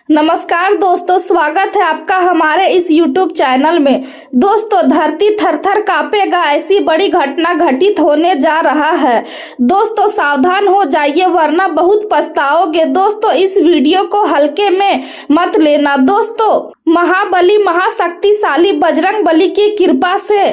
नमस्कार दोस्तों, स्वागत है आपका हमारे इस YouTube चैनल में। दोस्तों, धरती थर-थर कांपेगा, ऐसी बड़ी घटना घटित होने जा रहा है। दोस्तों, सावधान हो जाइए वरना बहुत पछताओगे। दोस्तों, इस वीडियो को हल्के में मत लेना। दोस्तों, महाबली महाशक्तिशाली बजरंगबली की कृपा से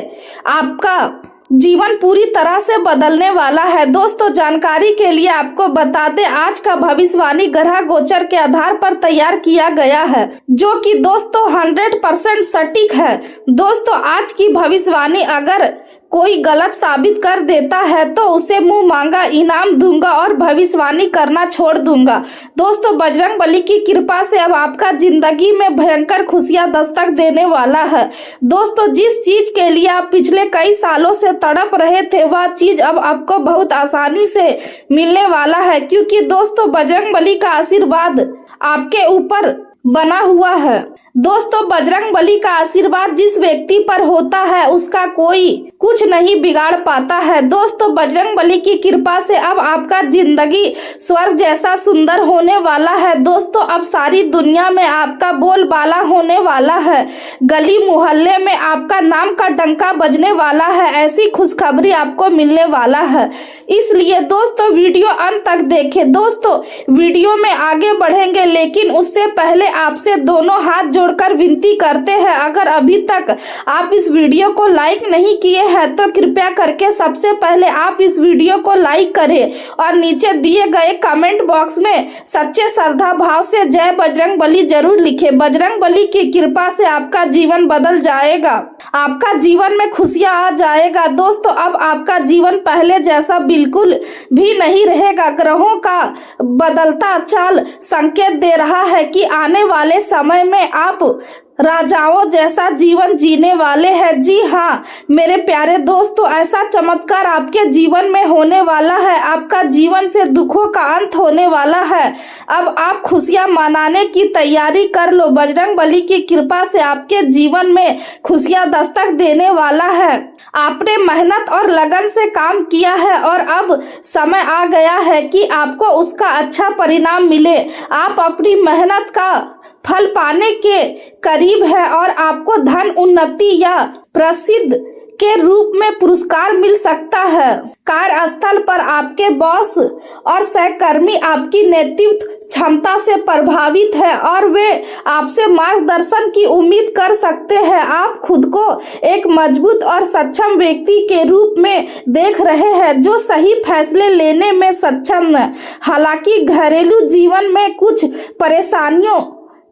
आपका जीवन पूरी तरह से बदलने वाला है। दोस्तों, जानकारी के लिए आपको बता दें, आज का भविष्यवाणी ग्रह गोचर के आधार पर तैयार किया गया है, जो कि दोस्तों 100% सटीक है। दोस्तों, आज की भविष्यवाणी अगर कोई गलत साबित कर देता है तो उसे मुंह मांगा इनाम दूंगा और भविष्यवाणी करना छोड़ दूंगा। दोस्तों, बजरंगबली की कृपा से अब आपका जिंदगी में भयंकर खुशियां दस्तक देने वाला है। दोस्तों, जिस चीज के लिए आप पिछले कई सालों से तड़प रहे थे, वह चीज अब आपको बहुत आसानी से मिलने वाला है, क्योंकि दोस्तों बजरंगबली का आशीर्वाद आपके ऊपर बना हुआ है। दोस्तों, बजरंगबली का आशीर्वाद जिस व्यक्ति पर होता है उसका कोई कुछ नहीं बिगाड़ पाता है। दोस्तों, बजरंगबली की कृपा से अब आपका जिंदगी स्वर्ग जैसा सुंदर होने वाला है। दोस्तों, अब सारी दुनिया में आपका बोलबाला होने वाला है। गली मोहल्ले में आपका नाम का डंका बजने वाला है। ऐसी खुशखबरी आपको मिलने वाला है। इसलिए दोस्तों, वीडियो अंत तक देखें। दोस्तों, वीडियो में आगे बढ़ेंगे, लेकिन उससे पहले आपसे दोनों हाथ जोड़कर विनती करते हैं, अगर अभी तक आप इस वीडियो को लाइक नहीं किए हैं तो कृपया करके सबसे पहले आप इस वीडियो को लाइक करें और नीचे दिए गए कमेंट बॉक्स में सच्चे श्रद्धा भाव से जय बजरंगबली जरूर लिखें। बजरंगबली की कृपा से आपका जीवन बदल जाएगा, आपका जीवन में खुशियां आ जाएगा। दोस्तों, अब आपका जीवन पहले जैसा बिल्कुल भी नहीं रहेगा। ग्रहों का बदलता चाल संकेत दे रहा है कि आने वाले समय में आप राजाओं जैसा जीवन जीने वाले हैं। जी हाँ मेरे प्यारे दोस्तों, ऐसा चमत्कार आपके जीवन में होने वाला है। आपका जीवन से दुखों का अंत होने वाला है। अब आप खुशियां मनाने की तैयारी कर लो। बजरंगबली की कृपा से आपके जीवन में खुशियां दस्तक देने वाला है। आपने मेहनत और लगन से काम किया है और अब समय आ गया है कि आपको उसका अच्छा परिणाम मिले। आप अपनी मेहनत का फल पाने के करीब है और आपको धन, उन्नति या प्रसिद्ध के रूप में पुरस्कार मिल सकता है। कार्यस्थल पर आपके बॉस और सहकर्मी आपकी नेतृत्व क्षमता से प्रभावित है और वे आपसे मार्गदर्शन की उम्मीद कर सकते हैं। आप खुद को एक मजबूत और सक्षम व्यक्ति के रूप में देख रहे हैं जो सही फैसले लेने में सक्षम है। हालांकि घरेलू जीवन में कुछ परेशानियों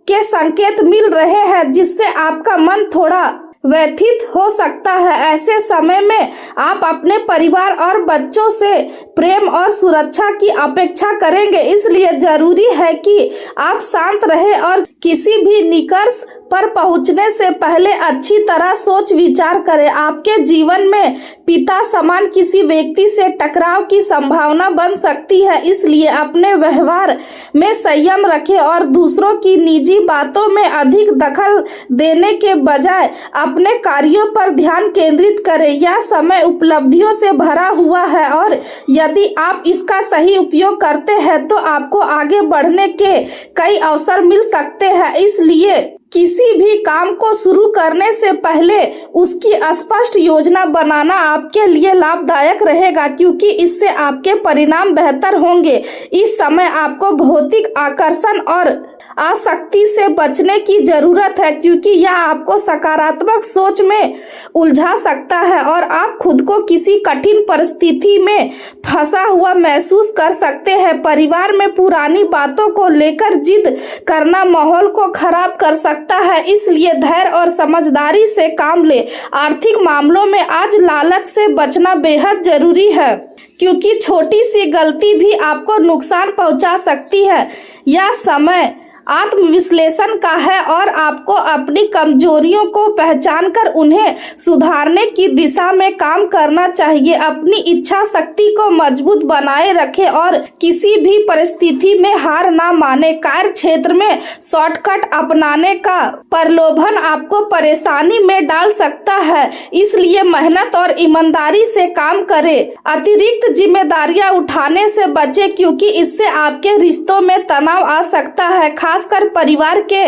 के संकेत मिल रहे हैं, जिससे आपका मन थोड़ा व्यथित हो सकता है। ऐसे समय में आप अपने परिवार और बच्चों से प्रेम और सुरक्षा की अपेक्षा करेंगे, इसलिए जरूरी है कि आप शांत रहें और किसी भी निष्कर्ष पर पहुंचने से पहले अच्छी तरह सोच विचार करें। आपके जीवन में पिता समान किसी व्यक्ति से टकराव की संभावना बन सकती है, इसलिए अपने व्यवहार में संयम रखें और दूसरों की निजी बातों में अधिक दखल देने के बजाय अपने कार्यों पर ध्यान केंद्रित करें। यह समय उपलब्धियों से भरा हुआ है और यदि आप इसका सही उपयोग करते हैं तो आपको आगे बढ़ने के कई अवसर मिल सकते हैं। इसलिए किसी भी काम को शुरू करने से पहले उसकी स्पष्ट योजना बनाना आपके लिए लाभदायक रहेगा, क्योंकि इससे आपके परिणाम बेहतर होंगे। इस समय आपको भौतिक आकर्षण और आसक्ति से बचने की जरूरत है, क्योंकि यह आपको सकारात्मक सोच में उलझा सकता है और आप खुद को किसी कठिन परिस्थिति में फंसा हुआ महसूस कर सकते हैं। परिवार में पुरानी बातों को लेकर जिद करना माहौल को खराब कर सकता है, इसलिए धैर्य और समझदारी से काम ले। आर्थिक मामलों में आज लालच से बचना बेहद जरूरी है, क्योंकि छोटी सी गलती भी आपको नुकसान पहुंचा सकती है। यह समय आत्मविश्लेषण का है और आपको अपनी कमजोरियों को पहचानकर उन्हें सुधारने की दिशा में काम करना चाहिए। अपनी इच्छा शक्ति को मजबूत बनाए रखें और किसी भी परिस्थिति में हार ना माने। कार्य क्षेत्र में शॉर्टकट अपनाने का प्रलोभन आपको परेशानी में डाल सकता है, इसलिए मेहनत और ईमानदारी से काम करें। अतिरिक्त जिम्मेदारियां उठाने से बचें, क्योंकि इससे आपके रिश्तों में तनाव आ सकता है। खासकर परिवार के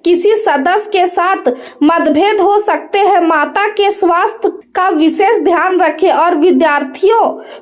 किसी सदस्य के साथ मतभेद हो सकते हैं। माता के स्वास्थ्य का विशेष ध्यान रखें और विद्यार्थियों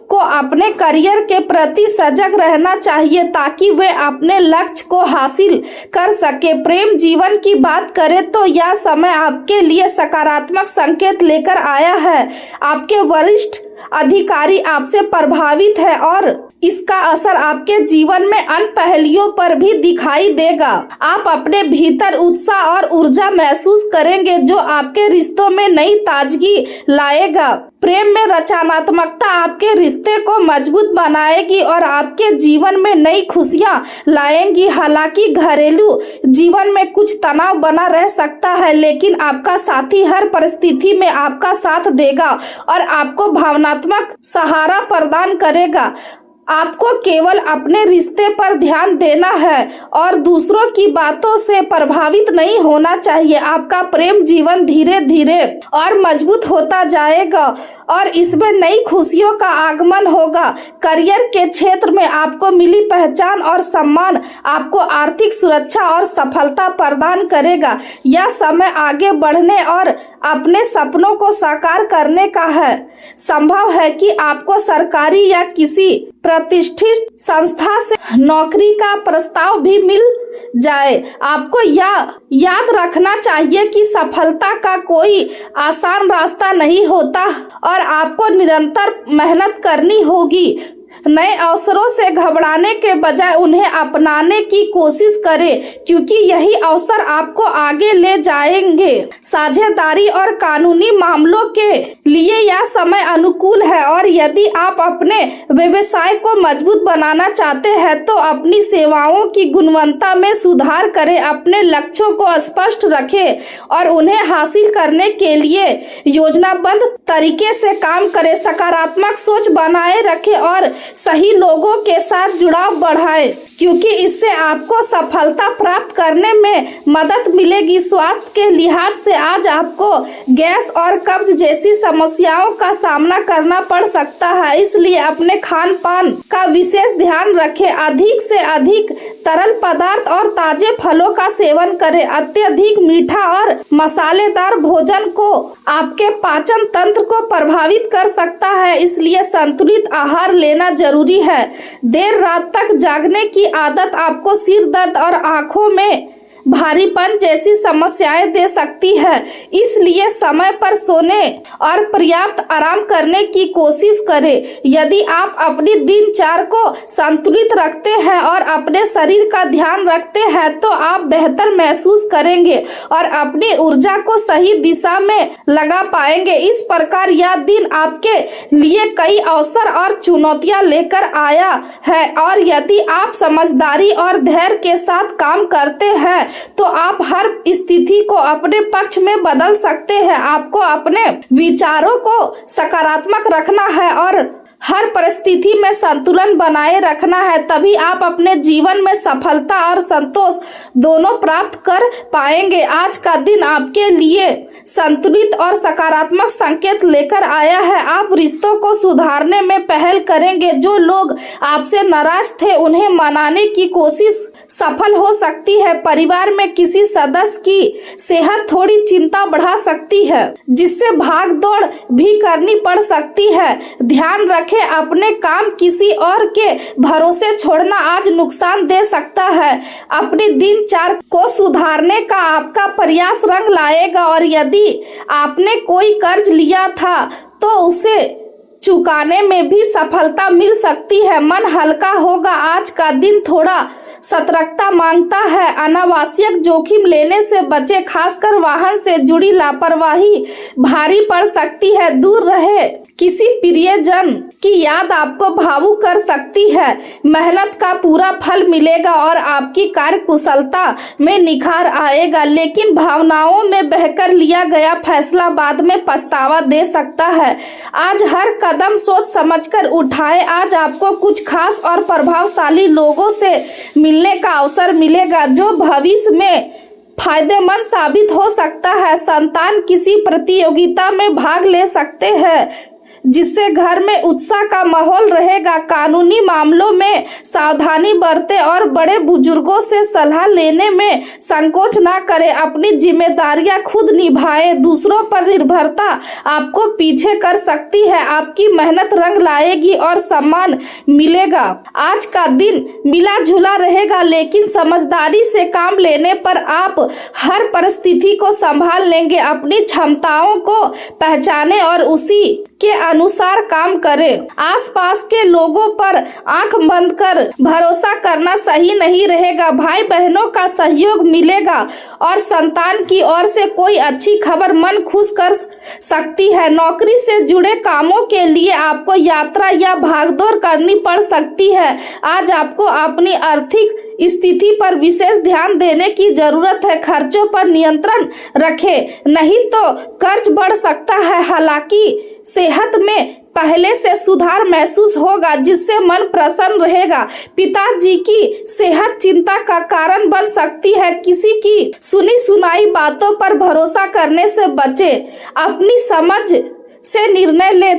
को अपने करियर के प्रति सजग रहना चाहिए ताकि वे अपने लक्ष्य को हासिल कर सके। प्रेम जीवन की बात करें तो यह समय आपके लिए सकारात्मक संकेत लेकर आया है। आपके वरिष्ठ अधिकारी आपसे प्रभावित है और इसका असर आपके जीवन में अन्य पहलुओं पर भी दिखाई देगा। आप अपने भीतर उत्साह और ऊर्जा महसूस करेंगे जो आपके रिश्तों में नई ताजगी लाएगा। प्रेम में रचनात्मकता आपके रिश्ते को मजबूत बनाएगी और आपके जीवन में नई खुशियां लाएंगी। हालांकि घरेलू जीवन में कुछ तनाव बना रह सकता है, लेकिन आपका साथी हर परिस्थिति में आपका साथ देगा और आपको भावनात्मक सहारा प्रदान करेगा। आपको केवल अपने रिश्ते पर ध्यान देना है और दूसरों की बातों से प्रभावित नहीं होना चाहिए। आपका प्रेम जीवन धीरे धीरे और मजबूत होता जाएगा और इसमें नई खुशियों का आगमन होगा। करियर के क्षेत्र में आपको मिली पहचान और सम्मान आपको आर्थिक सुरक्षा और सफलता प्रदान करेगा। यह समय आगे बढ़ने और अपने सपनों को साकार करने का है। संभव है कि आपको सरकारी या किसी प्रतिष्ठित संस्था से नौकरी का प्रस्ताव भी मिल जाए। आपको यह याद रखना चाहिए कि सफलता का कोई आसान रास्ता नहीं होता और आपको निरंतर मेहनत करनी होगी। नए अवसरों से घबराने के बजाय उन्हें अपनाने की कोशिश करें क्योंकि यही अवसर आपको आगे ले जाएंगे। साझेदारी और कानूनी मामलों के लिए यह समय अनुकूल है और यदि आप अपने व्यवसाय को मजबूत बनाना चाहते हैं तो अपनी सेवाओं की गुणवत्ता में सुधार करें। अपने लक्ष्यों को स्पष्ट रखें और उन्हें हासिल करने के लिए योजनाबद्ध तरीके से काम करें। सकारात्मक सोच बनाए रखें और सही लोगों के साथ जुड़ाव बढ़ाएं क्योंकि इससे आपको सफलता प्राप्त करने में मदद मिलेगी। स्वास्थ्य के लिहाज से आज आपको गैस और कब्ज जैसी समस्याओं का सामना करना पड़ सकता है, इसलिए अपने खान पान का विशेष ध्यान रखें। अधिक से अधिक तरल पदार्थ और ताजे फलों का सेवन करें। अत्यधिक मीठा और मसालेदार भोजन को आपके पाचन तंत्र को प्रभावित कर सकता है, इसलिए संतुलित आहार लेना जरूरी है। देर रात तक जागने की आदत आपको सिर दर्द और आंखों में भारीपन जैसी समस्याएं दे सकती है, इसलिए समय पर सोने और पर्याप्त आराम करने की कोशिश करें। यदि आप अपनी दिनचर्या को संतुलित रखते हैं और अपने शरीर का ध्यान रखते हैं तो आप बेहतर महसूस करेंगे और अपनी ऊर्जा को सही दिशा में लगा पाएंगे। इस प्रकार यह दिन आपके लिए कई अवसर और चुनौतियां लेकर आया है और यदि आप समझदारी और धैर्य के साथ काम करते हैं तो आप हर स्थिति को अपने पक्ष में बदल सकते हैं। आपको अपने विचारों को सकारात्मक रखना है और हर परिस्थिति में संतुलन बनाए रखना है, तभी आप अपने जीवन में सफलता और संतोष दोनों प्राप्त कर पाएंगे। आज का दिन आपके लिए संतुलित और सकारात्मक संकेत लेकर आया है। आप रिश्तों को सुधारने में पहल करेंगे। जो लोग आपसे नाराज थे उन्हें मनाने की कोशिश सफल हो सकती है। परिवार में किसी सदस्य की सेहत थोड़ी चिंता बढ़ा सकती है जिससे भाग दौड़ भी करनी पड़ सकती है। ध्यान रखें, अपने काम किसी और के भरोसे छोड़ना आज नुकसान दे सकता है। अपनी दिनचर्या को सुधारने का आपका प्रयास रंग लाएगा और यदि आपने कोई कर्ज लिया था तो उसे चुकाने में भी सफलता मिल सकती है। मन हल्का होगा। आज का दिन थोड़ा सतर्कता मांगता है। अनावश्यक जोखिम लेने से बचे, खासकर वाहन से जुड़ी लापरवाही भारी पड़ सकती है। दूर रहे। किसी प्रियजन की याद आपको भावुक कर सकती है। मेहनत का पूरा फल मिलेगा और आपकी कार्यकुशलता में निखार आएगा, लेकिन भावनाओं में बहकर लिया गया फैसला बाद में पछतावा दे सकता है। आज हर कदम सोच समझकर उठाएं। आज आपको कुछ खास और प्रभावशाली लोगों से मिलने का अवसर मिलेगा जो भविष्य में फायदेमंद साबित हो सकता है। संतान किसी प्रतियोगिता में भाग ले सकते हैं जिससे घर में उत्साह का माहौल रहेगा। कानूनी मामलों में सावधानी बरतें और बड़े बुजुर्गों से सलाह लेने में संकोच ना करें। अपनी जिम्मेदारियां खुद निभाएं। दूसरों पर निर्भरता आपको पीछे कर सकती है। आपकी मेहनत रंग लाएगी और सम्मान मिलेगा। आज का दिन मिला जुला रहेगा, लेकिन समझदारी से काम लेने पर आप हर परिस्थिति को संभाल लेंगे। अपनी क्षमताओं को पहचानें और उसी के अनुसार काम करें। आसपास के लोगों पर आंख बंद कर भरोसा करना सही नहीं रहेगा। भाई बहनों का सहयोग मिलेगा और संतान की ओर से कोई अच्छी खबर मन खुश कर सकती है। नौकरी से जुड़े कामों के लिए आपको यात्रा या भागदौड़ करनी पड़ सकती है। आज आपको अपनी आर्थिक स्थिति पर विशेष ध्यान देने की जरूरत है। खर्चों पर नियंत्रण रखें, नहीं तो कर्ज बढ़ सकता है। हालांकि सेहत में पहले से सुधार महसूस होगा, जिससे मन प्रसन्न रहेगा। पिताजी की सेहत चिंता का कारण बन सकती है। किसी की सुनी सुनाई बातों पर भरोसा करने से बचें। अपनी समझ से निर्णय लें